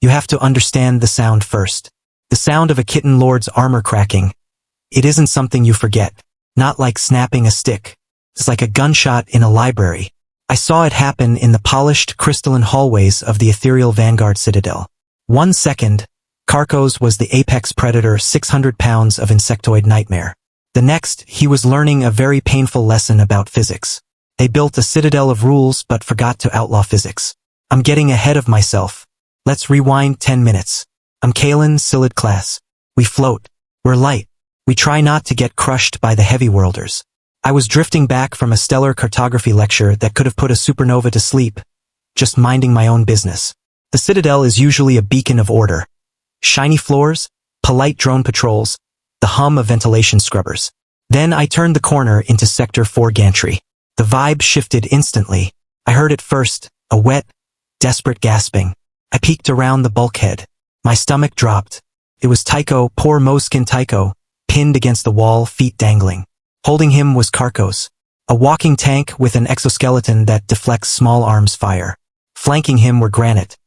You have to understand the sound first. The sound of a kitten lord's armor cracking. It isn't something you forget. Not like snapping a stick. It's like a gunshot in a library. I saw it happen in the polished crystalline hallways of the ethereal Vanguard Citadel. 1 second, Carcos was the apex predator, 600 pounds of insectoid nightmare. The next, he was learning a very painful lesson about physics. They built a citadel of rules but forgot to outlaw physics. I'm getting ahead of myself. Let's rewind 10 minutes. I'm Kalen, Silid class. We float. We're light. We try not to get crushed by the heavy worlders. I was drifting back from a stellar cartography lecture that could have put a supernova to sleep, just minding my own business. The Citadel is usually a beacon of order. Shiny floors, polite drone patrols, the hum of ventilation scrubbers. Then I turned the corner into Sector 4 gantry. The vibe shifted instantly. I heard it first, a wet, desperate gasping. I peeked around the bulkhead. My stomach dropped. It was Tiko, poor Mosskin Tiko, pinned against the wall, feet dangling. Holding him was Carcos, a walking tank with an exoskeleton that deflects small arms fire. Flanking him were Granite,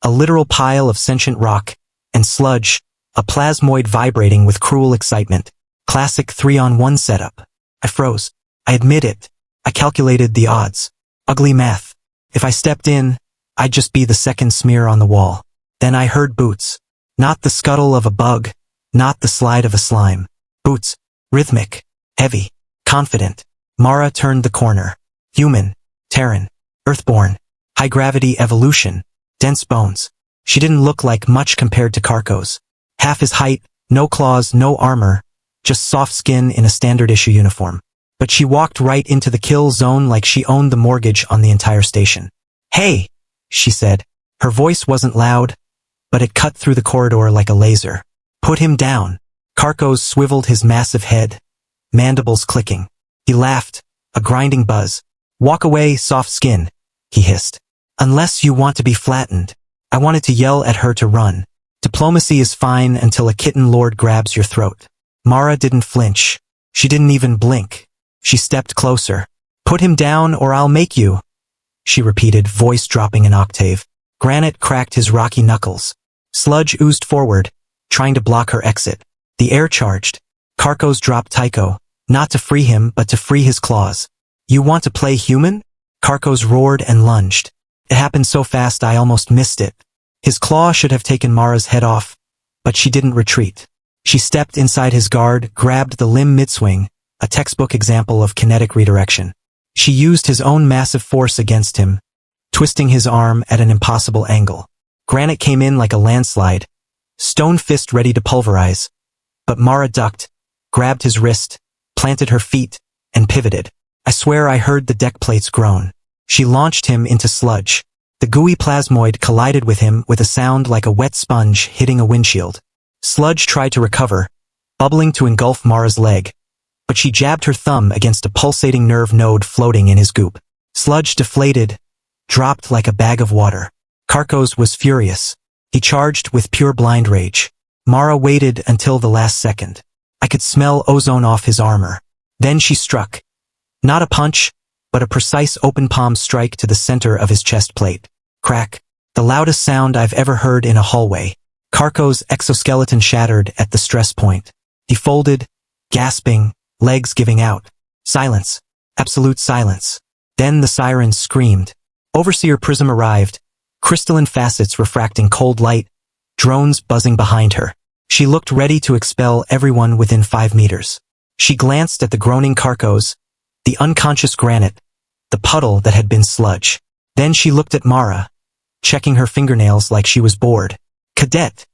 a literal pile of sentient rock, and Sludge, a plasmoid vibrating with cruel excitement. Classic 3-on-1 setup. I froze. I admit it. I calculated the odds. Ugly math. If I stepped in, I'd just be the second smear on the wall. Then I heard boots. Not the scuttle of a bug, not the slide of a slime. Boots. Rhythmic. Heavy. Confident. Mara turned the corner. Human. Terran. Earthborn. High-gravity evolution. Dense bones. She didn't look like much compared to Carcos. Half his height, no claws, no armor, just soft skin in a standard-issue uniform. But she walked right into the kill zone like she owned the mortgage on the entire station. "Hey!" she said. Her voice wasn't loud, but it cut through the corridor like a laser. "Put him down." Carcos swiveled his massive head, mandibles clicking. He laughed, a grinding buzz. "Walk away, soft skin," he hissed. "Unless you want to be flattened." I wanted to yell at her to run. Diplomacy is fine until a kitten lord grabs your throat. Mara didn't flinch. She didn't even blink. She stepped closer. "Put him down or I'll make you," she repeated, voice dropping an octave. Granite cracked his rocky knuckles. Sludge oozed forward, trying to block her exit. The air charged. Carcos dropped Tiko, not to free him but to free his claws. "You want to play human?" Carcos roared and lunged. It happened so fast I almost missed it. His claw should have taken Mara's head off, but she didn't retreat. She stepped inside his guard, grabbed the limb mid-swing, a textbook example of kinetic redirection. She used his own massive force against him, twisting his arm at an impossible angle. Granite came in like a landslide, stone fist ready to pulverize. But Mara ducked, grabbed his wrist, planted her feet, and pivoted. I swear I heard the deck plates groan. She launched him into Sludge. The gooey plasmoid collided with him with a sound like a wet sponge hitting a windshield. Sludge tried to recover, bubbling to engulf Mara's leg, but she jabbed her thumb against a pulsating nerve node floating in his goop. Sludge deflated, dropped like a bag of water. Carcos was furious. He charged with pure blind rage. Mara waited until the last second. I could smell ozone off his armor. Then she struck. Not a punch, but a precise open palm strike to the center of his chest plate. Crack. The loudest sound I've ever heard in a hallway. Carcos' exoskeleton shattered at the stress point. He folded, gasping, legs giving out. Silence. Absolute silence. Then the sirens screamed. Overseer Prism arrived, crystalline facets refracting cold light, drones buzzing behind her. She looked ready to expel everyone within 5 meters. She glanced at the groaning Carcos, the unconscious Granite, the puddle that had been Sludge. Then she looked at Mara, checking her fingernails like she was bored. "Cadet."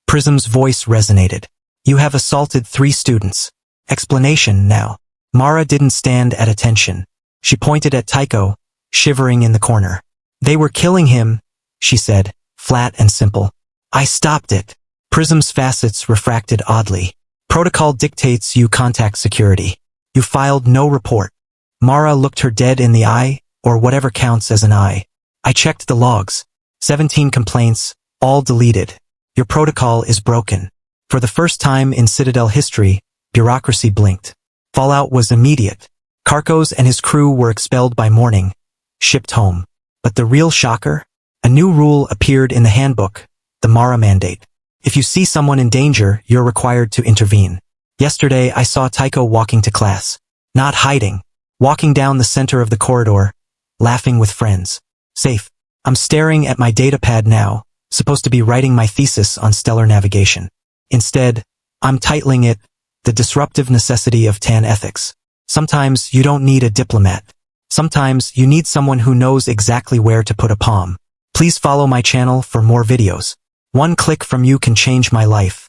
Prism's voice resonated. "You have assaulted 3 students. Explanation now." Mara didn't stand at attention. She pointed at Tiko, shivering in the corner. "They were killing him," she said, flat and simple. "I stopped it." Prism's facets refracted oddly. "Protocol dictates you contact security. You filed no report." Mara looked her dead in the eye, or whatever counts as an eye. "I checked the logs. 17 complaints, all deleted. Your protocol is broken." For the first time in Citadel history, bureaucracy blinked. Fallout was immediate. Carcos and his crew were expelled by morning, shipped home. But the real shocker? A new rule appeared in the handbook, the Mara Mandate. If you see someone in danger, you're required to intervene. Yesterday, I saw Tiko walking to class. Not hiding. Walking down the center of the corridor, laughing with friends. Safe. I'm staring at my datapad now, supposed to be writing my thesis on stellar navigation. Instead, I'm titling it, The Disruptive Necessity of Tan Ethics. Sometimes you don't need a diplomat. Sometimes you need someone who knows exactly where to put a palm. Please follow my channel for more videos. One click from you can change my life.